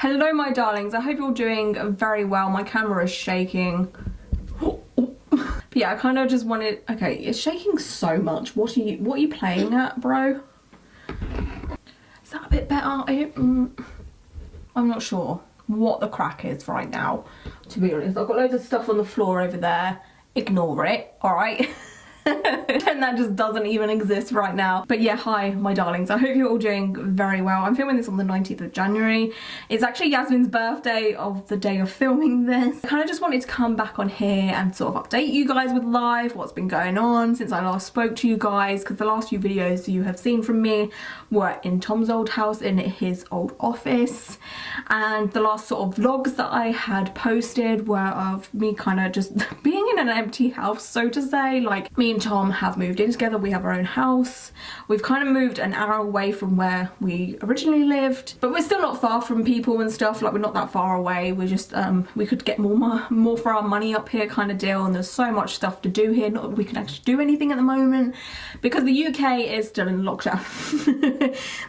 Hello my darlings, I hope you're doing very well. My camera is shaking. But yeah, I kind of just wanted, okay, it's shaking so much. What are you playing at, bro? Is that a bit better? I'm not sure what the crack is right now, to be honest. I've got loads of stuff on the floor over there. Ignore it, alright? And that just doesn't even exist right now. But yeah, hi my darlings, I hope you're all doing very well. I'm filming this on the 19th of January. It's actually Yasmin's birthday of the day of filming this. I kind of just wanted to come back on here and sort of update you guys with life, what's been going on since I last spoke to you guys, because the last few videos you have seen from me were in Tom's old house, in his old office, and the last sort of vlogs that I had posted were of me kind of just being in an empty house, so to say. Like, me and Tom have moved in together, we have our own house. We've kind of moved an hour away from where we originally lived, but we're still not far from people and stuff. Like, we're not that far away. We're just we could get more for our money up here kind of deal, and there's so much stuff to do here. Not that we can actually do anything at the moment because the UK is still in lockdown.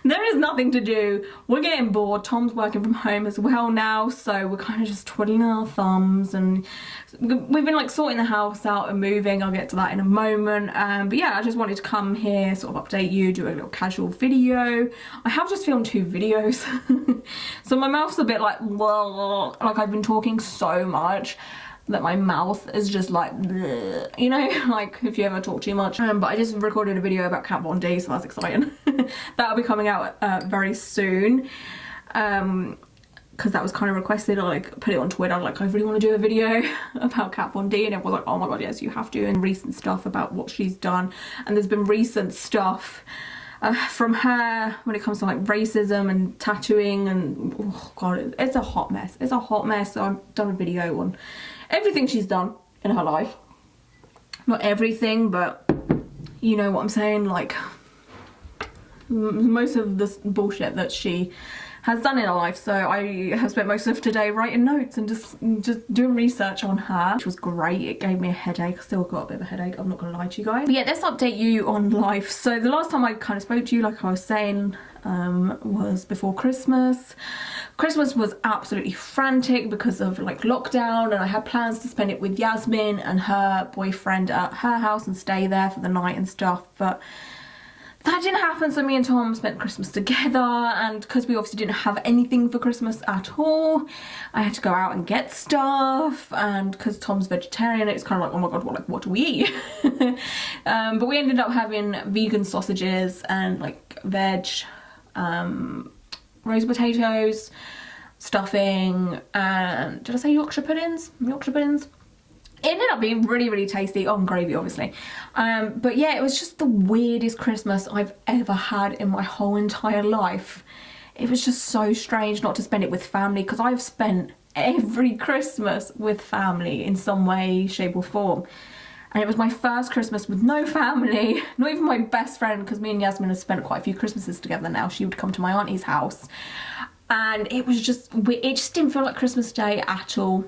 There is nothing to do. We're getting bored. Tom's working from home as well now, so we're kind of just twiddling our thumbs, and we've been like sorting the house out and moving. I'll get to that in a moment. But yeah, I just wanted to come here, sort of update you, do a little casual video. I have just filmed 2 videos. So my mouth's a bit like I've been talking so much that my mouth is just like, you know, like if you ever talk too much. But I just recorded a video about Kat Von D, so that's exciting. That'll be coming out very soon. Because that was kind of requested. I like put it on Twitter, like, I really want to do a video about Kat Von D, and everyone was like, oh my god, yes, you have to. And recent stuff about what she's done, and there's been recent stuff from her when it comes to like racism and tattooing, and oh god, it's a hot mess. It's a hot mess. So I've done a video on everything she's done in her life. Not everything, but you know what I'm saying, like most of this bullshit that she has done in her life. So I have spent most of today writing notes and just doing research on her, which was great. It gave me a headache. I still got a bit of a headache, I'm not gonna lie to you guys. But yeah, let's update you on life. So the last time I kind of spoke to you, like I was saying, was before Christmas. Christmas was absolutely frantic because of like lockdown, and I had plans to spend it with Yasmin and her boyfriend at her house and stay there for the night and stuff, but that didn't happen. So me and Tom spent Christmas together, and because we obviously didn't have anything for Christmas at all, I had to go out and get stuff, and because Tom's vegetarian, it's kind of like, oh my god, what do we eat? But we ended up having vegan sausages and like veg, roast potatoes, stuffing, and did I say Yorkshire puddings? Yorkshire puddings. It ended up being really, really tasty. Oh, and gravy, obviously. But yeah, it was just the weirdest Christmas I've ever had in my whole entire life. It was just so strange not to spend it with family, because I've spent every Christmas with family in some way, shape or form. And it was my first Christmas with no family, not even my best friend, because me and Yasmin have spent quite a few Christmases together now. She would come to my auntie's house. And it was just, it just didn't feel like Christmas Day at all.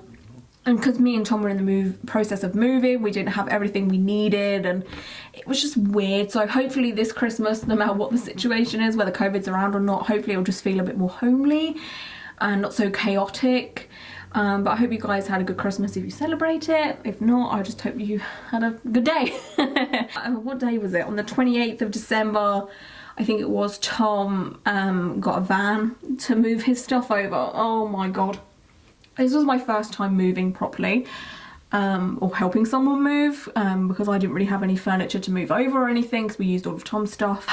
And because me and Tom were in the process of moving, we didn't have everything we needed, and it was just weird. So hopefully this Christmas, no matter what the situation is, whether COVID's around or not, hopefully it'll just feel a bit more homely and not so chaotic. But I hope you guys had a good Christmas if you celebrate it. If not, I just hope you had a good day. What day was it? On the 28th of December, I think it was, Tom got a van to move his stuff over. Oh my god. This was my first time moving properly, or helping someone move, because I didn't really have any furniture to move over or anything, because we used all of Tom's stuff.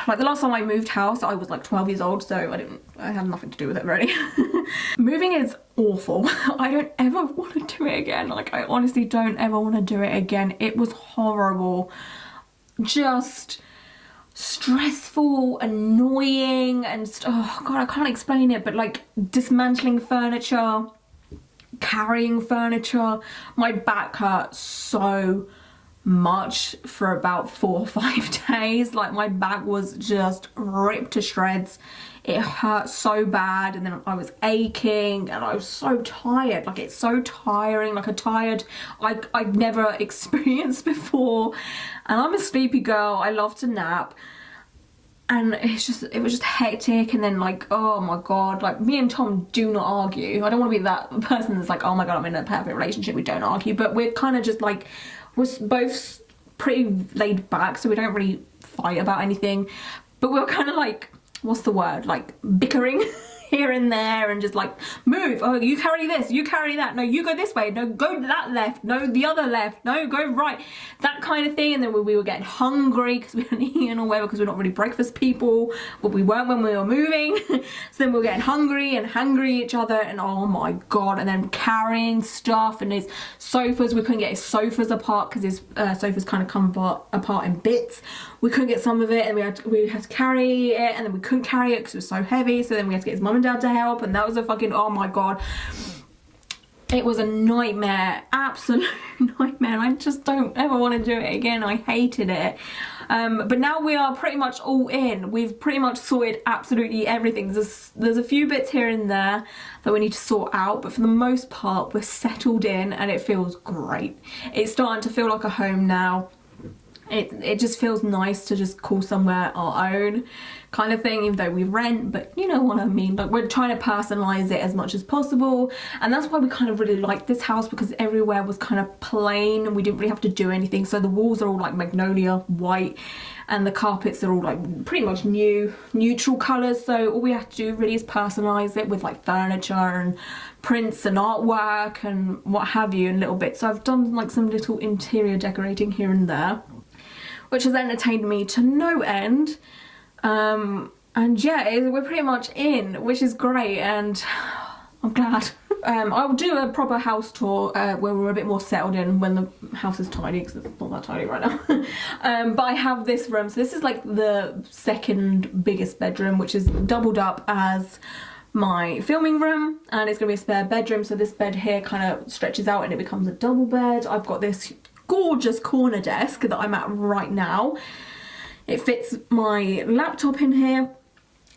Like the last time I moved house, I was like 12 years old, so I had nothing to do with it really. Moving is awful. I don't ever want to do it again. Like, I honestly don't ever want to do it again. It was horrible. Just stressful, annoying, and oh god, I can't explain it, but like dismantling furniture, carrying furniture. My back hurt so much for about 4 or 5 days. Like, my back was just ripped to shreds. It hurt so bad, and then I was aching, and I was so tired. Like, it's so tiring, like a tired I've never experienced before. And I'm a sleepy girl, I love to nap. And it was just hectic. And then like, oh my god, like me and Tom do not argue. I don't want to be that person that's like, oh my god, I'm in a perfect relationship, we don't argue. But we're kind of just like, we're both pretty laid back, so we don't really fight about anything. But we're kind of like, what's the word, like bickering here and there, and just like, move, oh you carry this, you carry that, no you go this way, no go that left, no the other left, no go right, that kind of thing. And then we were getting hungry because we hadn't eaten or whatever, because we're not really breakfast people, but we weren't when we were moving. So then we were getting hungry and hangry at each other, and oh my god. And then carrying stuff, and his sofas, we couldn't get his sofas apart because his sofas kind of come apart in bits. We couldn't get some of it, and we had to carry it, and then we couldn't carry it because it was so heavy. So then we had to get his mum and dad to help, and that was a fucking, oh my god, it was a nightmare, absolute nightmare. I just don't ever want to do it again. I hated it. But now we are pretty much all in. We've pretty much sorted absolutely everything. There's a few bits here and there that we need to sort out, but for the most part we're settled in, and it feels great. It's starting to feel like a home now. It just feels nice to just call somewhere our own kind of thing, even though we rent, but you know what I mean. Like, we're trying to personalize it as much as possible, and that's why we kind of really liked this house, because everywhere was kind of plain and we didn't really have to do anything. So the walls are all like magnolia white, and the carpets are all like pretty much neutral colors. So all we have to do really is personalize it with like furniture and prints and artwork and what have you, and little bits. So I've done like some little interior decorating here and there, which has entertained me to no end. And yeah, we're pretty much in, which is great, and I'm glad. I'll do a proper house tour where we're a bit more settled in when the house is tidy, because it's not that tidy right now. But I have this room, so this is like the second biggest bedroom, which is doubled up as my filming room, and it's gonna be a spare bedroom. So this bed here kind of stretches out and it becomes a double bed. I've got this gorgeous corner desk that I'm at right now. It fits my laptop in here.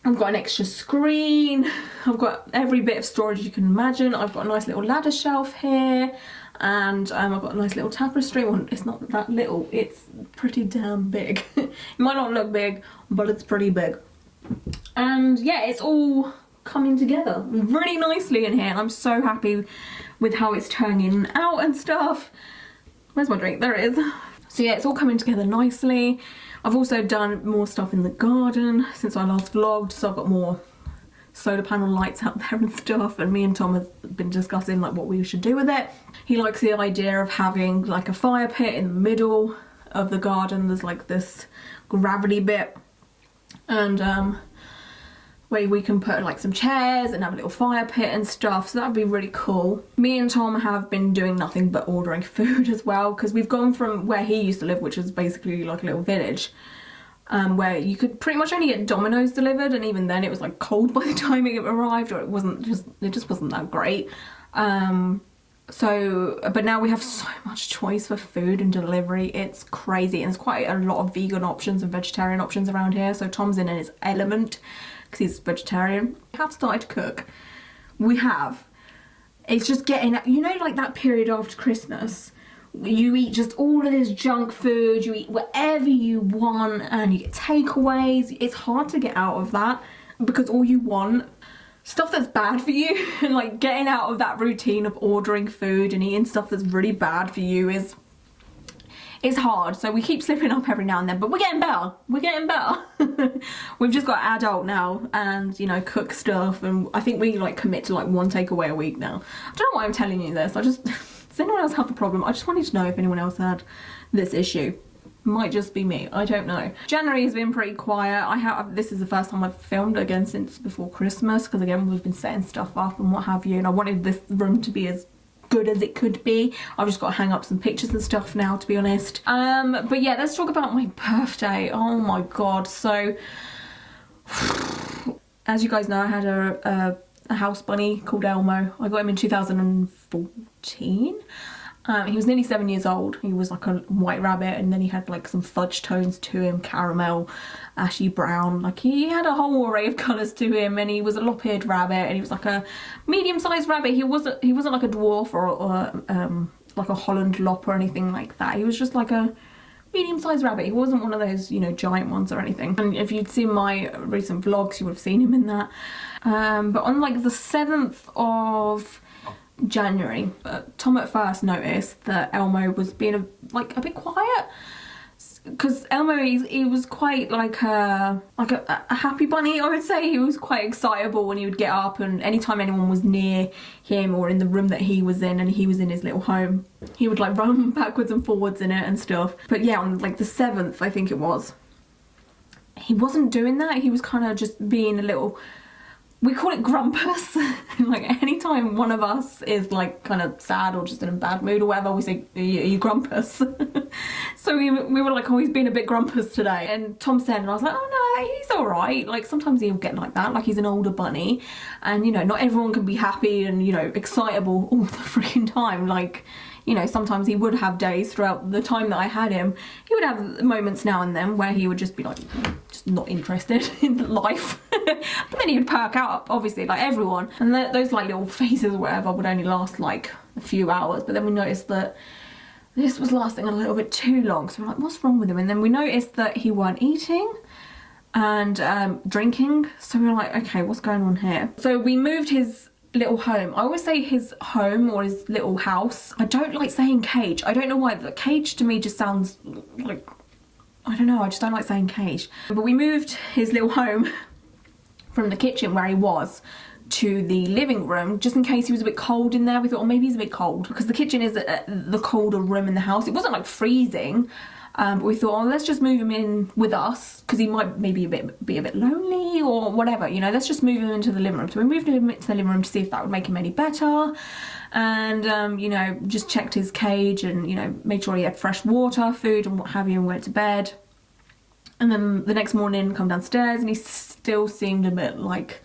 I've got an extra screen. I've got every bit of storage you can imagine. I've got a nice little ladder shelf here, and I've got a nice little tapestry. Well, it's not that little, it's pretty damn big. It might not look big, but it's pretty big. And yeah, it's all coming together really nicely in here, and I'm so happy with how it's turning out and stuff. Where's my drink? There it is. So yeah, it's all coming together nicely. I've also done more stuff in the garden since I last vlogged, so I've got more solar panel lights out there and stuff, and me and Tom have been discussing like what we should do with it. He likes the idea of having like a fire pit in the middle of the garden. There's like this gravity bit, and where we can put like some chairs and have a little fire pit and stuff, so that'd be really cool. Me and Tom have been doing nothing but ordering food as well, because we've gone from where he used to live, which is basically like a little village, where you could pretty much only get Domino's delivered, and even then it was like cold by the time it arrived, or it just wasn't that great. But now we have so much choice for food and delivery, it's crazy, and there's quite a lot of vegan options and vegetarian options around here, so Tom's in his element because he's vegetarian. We have started to cook. We have. It's just getting, you know, like that period after Christmas, you eat just all of this junk food, you eat whatever you want, and you get takeaways. It's hard to get out of that, because all you want stuff that's bad for you, and like getting out of that routine of ordering food and eating stuff that's really bad for you is hard. So we keep slipping up every now and then, but we're getting better. We're getting better. We've just got adult now, and you know, cook stuff, and I think we like commit to like one takeaway a week now. I don't know why I'm telling you this. Does anyone else have the problem? I just wanted to know if anyone else had this issue. Might just be me, I don't know. January has been pretty quiet. This is the first time I've filmed again since before Christmas, because again we've been setting stuff up and what have you, and I wanted this room to be as good as it could be. I've just got to hang up some pictures and stuff now, to be honest. But yeah, let's talk about my birthday. Oh my god. So as you guys know, I had a house bunny called Elmo. I got him in 2014. He was nearly 7 years old. He was like a white rabbit, and then he had like some fudge tones to him, caramel, ashy brown. Like he had a whole array of colours to him, and he was a lop-eared rabbit, and he was like a medium-sized rabbit. He wasn't like a dwarf or like a Holland lop or anything like that. He was just like a medium-sized rabbit. He wasn't one of those, you know, giant ones or anything. And if you'd seen my recent vlogs, you would have seen him in that. But on like the 7th of January, Tom at first noticed that Elmo was being a bit quiet. Because Elmo, he was quite like a happy bunny, I would say. He was quite excitable when he would get up, and anytime anyone was near him or in the room that he was in and he was in his little home, he would like run backwards and forwards in it and stuff. But yeah, on like the 7th, I think it was, he wasn't doing that. He was kind of just being a little, we call it grumpus. Like anytime one of us is like kind of sad or just in a bad mood or whatever, we say, are you grumpus? So we were like, oh, he's been a bit grumpus today. And Tom said, and I was like, oh no, he's all right. Like sometimes he'll get like that, like he's an older bunny. And you know, not everyone can be happy and, you know, excitable all the freaking time. Like, you know, sometimes he would have days throughout the time that I had him. He would have moments now and then where he would just be like, just not interested in life. But then he would perk up, obviously, like everyone. And those like little phases or whatever would only last like a few hours. But then we noticed that this was lasting a little bit too long. So we're like, what's wrong with him? And then we noticed that he weren't eating and drinking. So we were like, okay, what's going on here? So we moved his little home. I always say his home or his little house. I don't like saying cage. I don't know why. The cage to me just sounds like, I don't know, I just don't like saying cage. But we moved his little home from the kitchen where he was to the living room, just in case he was a bit cold in there. We thought, oh, maybe he's a bit cold, because the kitchen is the colder room in the house. It wasn't like freezing, but we thought, oh, let's just move him in with us, because he might maybe be a bit lonely or whatever, you know, let's just move him into the living room. So we moved him into the living room to see if that would make him any better, and you know, just checked his cage and, you know, made sure he had fresh water, food and what have you, and went to bed. And then the next morning come downstairs and he still seemed a bit like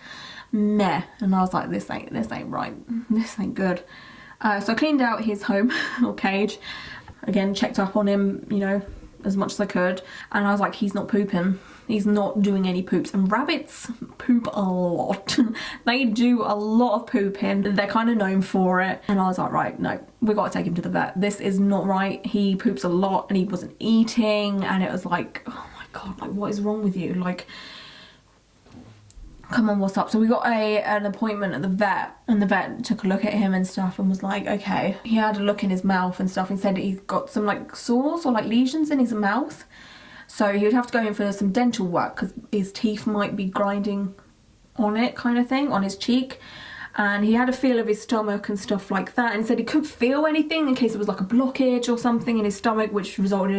meh, and I was like, this ain't right, this ain't good. So I cleaned out his home or cage again, checked up on him, you know, as much as I could, and I was like, he's not pooping, he's not doing any poops. And rabbits poop a lot. They do a lot of pooping, they're kind of known for it. And I was like, right, no, we got to take him to the vet, this is not right. He poops a lot and he wasn't eating, and it was like, oh my god, like what is wrong with you? Like, come on, what's up? So we got an appointment at the vet, and the vet took a look at him and stuff and was like, okay. He had a look in his mouth and stuff and said he's got some like sores or like lesions in his mouth. So he would have to go in for some dental work because his teeth might be grinding on it, kind of thing, on his cheek. And he had a feel of his stomach and stuff like that, and said he couldn't feel anything in case it was like a blockage or something in his stomach, which resulted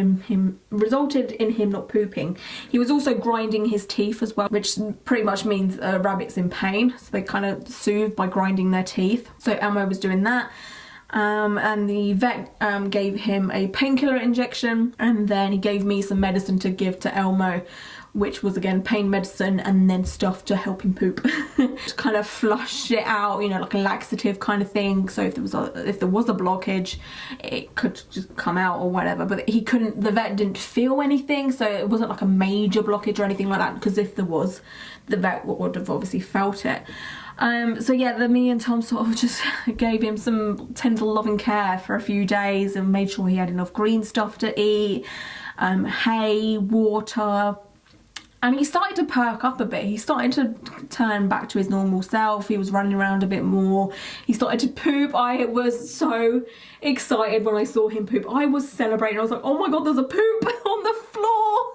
in him not pooping. He was also grinding his teeth as well, which pretty much means a rabbit's in pain, so they kind of soothe by grinding their teeth. So Elmo was doing that. And the vet gave him a painkiller injection, and then he gave me some medicine to give to Elmo, which was again pain medicine and then stuff to help him poop. To kind of flush it out, you know, like a laxative kind of thing. So if there was a blockage, it could just come out or whatever. But he couldn't, the vet didn't feel anything, so it wasn't like a major blockage or anything like that, because if there was, the vet would have obviously felt it. So yeah, me and Tom sort of just gave him some tender loving care for a few days and made sure he had enough green stuff to eat, hay, water. And he started to perk up a bit. He started to turn back to his normal self. He was running around a bit more. He started to poop. I was so excited when I saw him poop. I was celebrating. I was like, oh my god, there's a poop on the floor.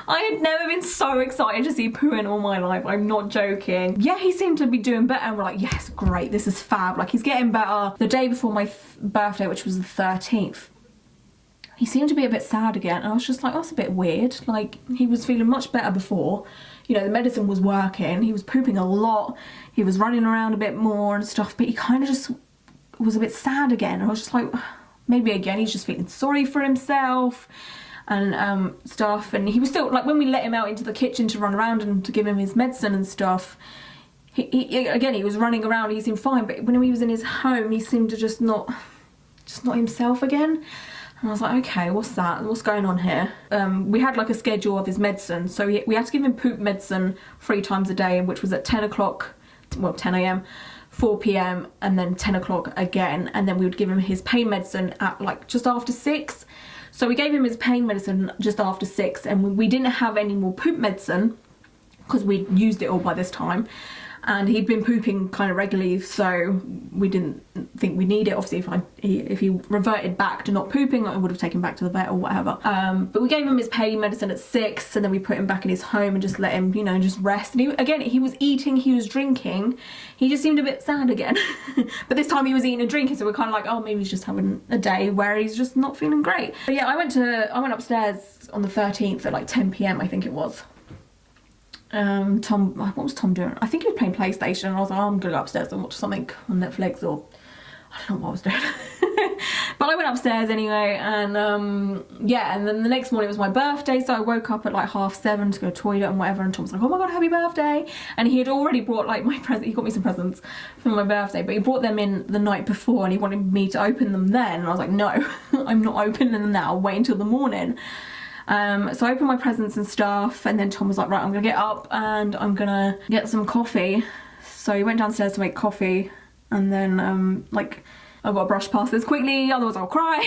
I had never been so excited to see poo in all my life. I'm not joking. Yeah, he seemed to be doing better, and we're like, yes, great, this is fab. Like, he's getting better. The day before my birthday, which was the 13th, he seemed to be a bit sad again, and I was just like, oh, that's a bit weird. Like, he was feeling much better before. You know, the medicine was working. He was pooping a lot. He was running around a bit more and stuff, but he kind of just was a bit sad again. And I was just like, maybe again, he's just feeling sorry for himself and stuff. And he was still, like, when we let him out into the kitchen to run around and to give him his medicine and stuff, he was running around, he seemed fine, but when he was in his home, he seemed to just not himself again. And I was like, okay, what's that? What's going on here? We had like a schedule of his medicine, so we had to give him poop medicine 3 times a day, which was at 10 o'clock, well, 10 a.m, 4 p.m, and then 10 o'clock again, and then we would give him his pain medicine at like just after 6. So we gave him his pain medicine just after 6, and we didn't have any more poop medicine because we'd used it all by this time. And he'd been pooping kind of regularly, so we didn't think we need it. Obviously, if he reverted back to not pooping, I would have taken him back to the vet or whatever. But we gave him his pain medicine at 6, and then we put him back in his home and just let him, you know, just rest. And he was eating, he was drinking. He just seemed a bit sad again. But this time he was eating and drinking, so we're kind of like, oh, maybe he's just having a day where he's just not feeling great. But yeah, I went upstairs on the 13th at like 10 p.m. I think it was. Tom, what was Tom doing? I think he was playing PlayStation, and I was like, oh, I'm gonna go upstairs and watch something on Netflix, or I don't know what I was doing. But I went upstairs anyway, and yeah, and then the next morning it was my birthday, so I woke up at like 7:30 to go to the toilet and whatever, and Tom was like, oh my god, happy birthday. And he had already brought like my present, he got me some presents for my birthday, but he brought them in the night before and he wanted me to open them then, and I was like, no, I'm not opening them now, wait until the morning. So I opened my presents and stuff, and then Tom was like, right, I'm gonna get up and I'm gonna get some coffee. So he went downstairs to make coffee, and then like, I've got to brush past this quickly, otherwise I'll cry.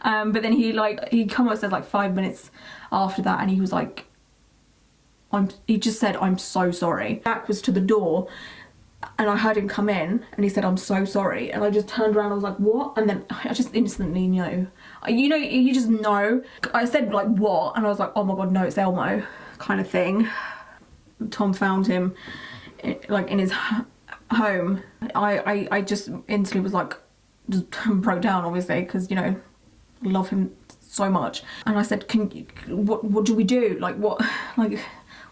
But then he come upstairs like 5 minutes after that, and he was like, he just said, I'm so sorry. Back was to the door, and I heard him come in, and he said, I'm so sorry. And I just turned around, I was like, what? And then I just instantly knew. You know, you just know. I said like, what? And I was like, oh my god, no, it's Elmo, kind of thing. Tom found him like in his home. I just instantly was like, just broke down, obviously, because, you know, I love him so much. And I said, what do we do? Like, what, like,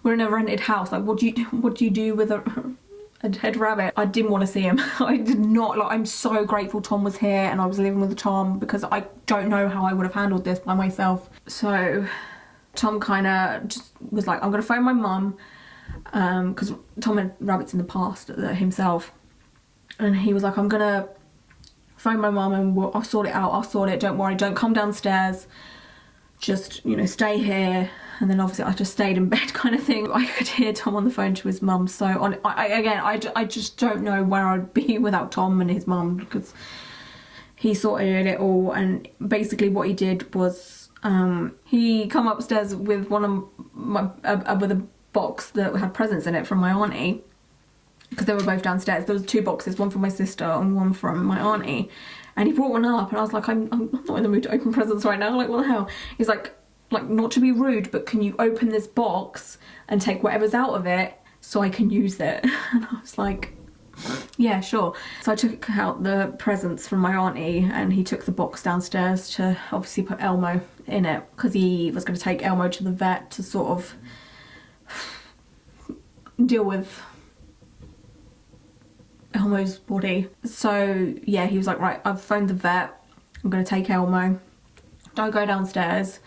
we're in a rented house, like, what do you do with a dead rabbit? I didn't want to see him. I did not. Like, I'm so grateful Tom was here and I was living with Tom, because I don't know how I would have handled this by myself. So Tom kind of just was like, I'm gonna phone my mum, because Tom had rabbits in the past himself, and he was like, I'm gonna phone my mum and I'll sort it out, I'll sort it, don't worry, don't come downstairs, just, you know, stay here. And then obviously I just stayed in bed, kind of thing. I could hear Tom on the phone to his mum, so I just don't know where I'd be without Tom and his mum, because he sorted it all. And basically what he did was he come upstairs with with a box that had presents in it from my auntie, because they were both downstairs. There was 2 boxes, one from my sister and one from my auntie, and he brought one up, and I was like, I'm not in the mood to open presents right now, like, what the hell. He's like, not to be rude, but can you open this box and take whatever's out of it so I can use it? And I was like, yeah, sure. So I took out the presents from my auntie, and he took the box downstairs to obviously put Elmo in it, because he was going to take Elmo to the vet to sort of deal with Elmo's body. So yeah, he was like, right, I've phoned the vet, I'm going to take Elmo, don't go downstairs.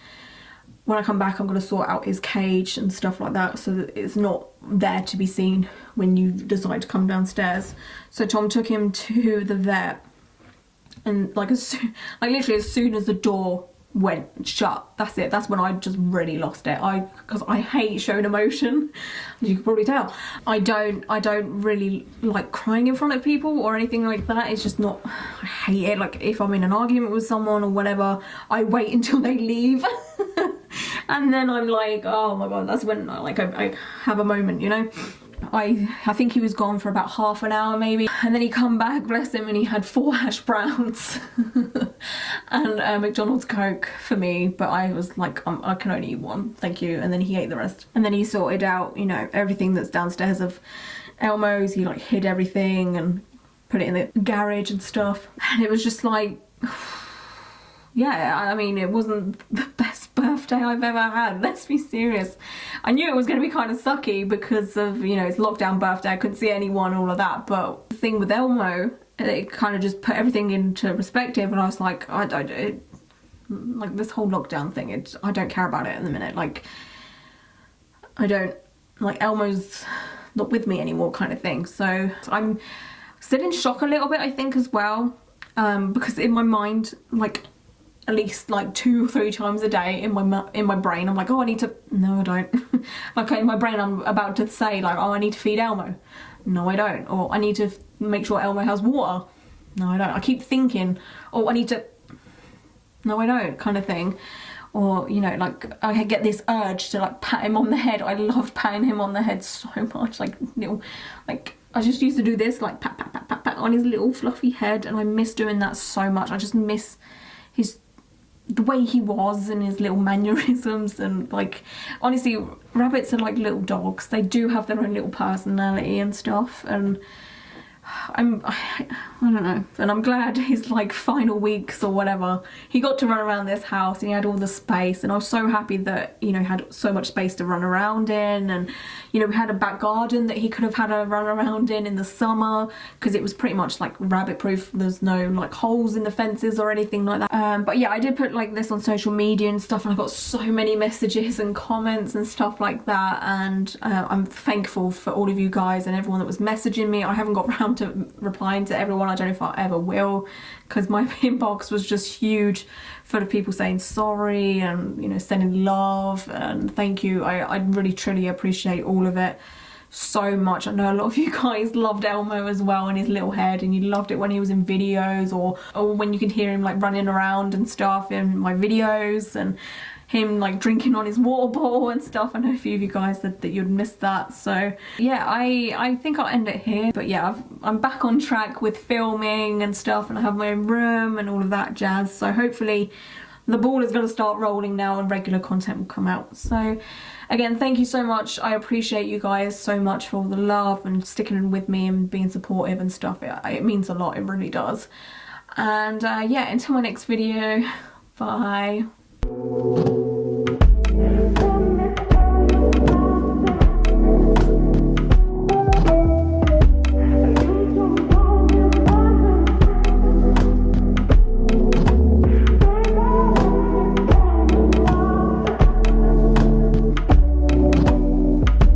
When I come back, I'm going to sort out his cage and stuff like that, so that it's not there to be seen when you decide to come downstairs. So Tom took him to the vet, and like literally as soon as the door went shut, that's it. That's when I just really lost it. Because I hate showing emotion, as you can probably tell. I don't really like crying in front of people or anything like that. It's just not, I hate it. Like, if I'm in an argument with someone or whatever, I wait until they leave. And then I'm like, oh my god, that's when like I have a moment, you know. I think he was gone for about half an hour maybe, and then he come back, bless him, and he had 4 hash browns and a McDonald's Coke for me, but I was like, I can only eat 1, thank you. And then he ate the rest, and then he sorted out, you know, everything that's downstairs of Elmo's. He like hid everything and put it in the garage and stuff, and it was just like, yeah, I mean, it wasn't the best birthday I've ever had, let's be serious. I knew it was going to be kind of sucky because of, you know, it's lockdown birthday, I couldn't see anyone, all of that, but the thing with Elmo, it kind of just put everything into perspective, and I was like, like, this whole lockdown thing, I don't care about it in the minute, like, I don't, like, Elmo's not with me anymore, kind of thing. So I'm still in shock a little bit, I think, as well, because in my mind, like, at least like 2 or 3 times a day in my brain, I'm like, oh, I need to, no I don't. Like, in my brain I'm about to say like, oh, I need to feed Elmo, no I don't. Or I need to make sure Elmo has water, no I don't. I keep thinking, oh, I need to, no I don't, kind of thing. Or, you know, like, I get this urge to, like, pat him on the head. I love patting him on the head so much. Like, little, like, I just used to do this, like, pat, pat, pat, pat, pat on his little fluffy head. And I miss doing that so much. I just miss the way he was and his little mannerisms. And, like, honestly, rabbits are like little dogs. They do have their own little personality and stuff. And I don't know, and I'm glad his like final weeks or whatever, he got to run around this house and he had all the space, and I was so happy that, you know, he had so much space to run around in. And, you know, we had a back garden that he could have had a run around in the summer, because it was pretty much like rabbit proof. There's no like holes in the fences or anything like that. But yeah, I did put like this on social media and stuff, and I got so many messages and comments and stuff like that. And I'm thankful for all of you guys and everyone that was messaging me. I haven't got around to replying to everyone. I don't know if I ever will, because my inbox was just huge, full of people saying sorry and, you know, sending love and thank you. I really truly appreciate all of it so much. I know a lot of you guys loved Elmo as well and his little head, and you loved it when he was in videos, or when you could hear him like running around and stuff in my videos, and him like drinking on his water bottle and stuff. I know a few of you guys said that you'd missed that. So yeah, I think I'll end it here. But yeah, I'm back on track with filming and stuff, and I have my own room and all of that jazz. So hopefully the ball is going to start rolling now and regular content will come out. So again, thank you so much. I appreciate you guys so much for all the love and sticking with me and being supportive and stuff. It means a lot, it really does. And yeah, until my next video, bye.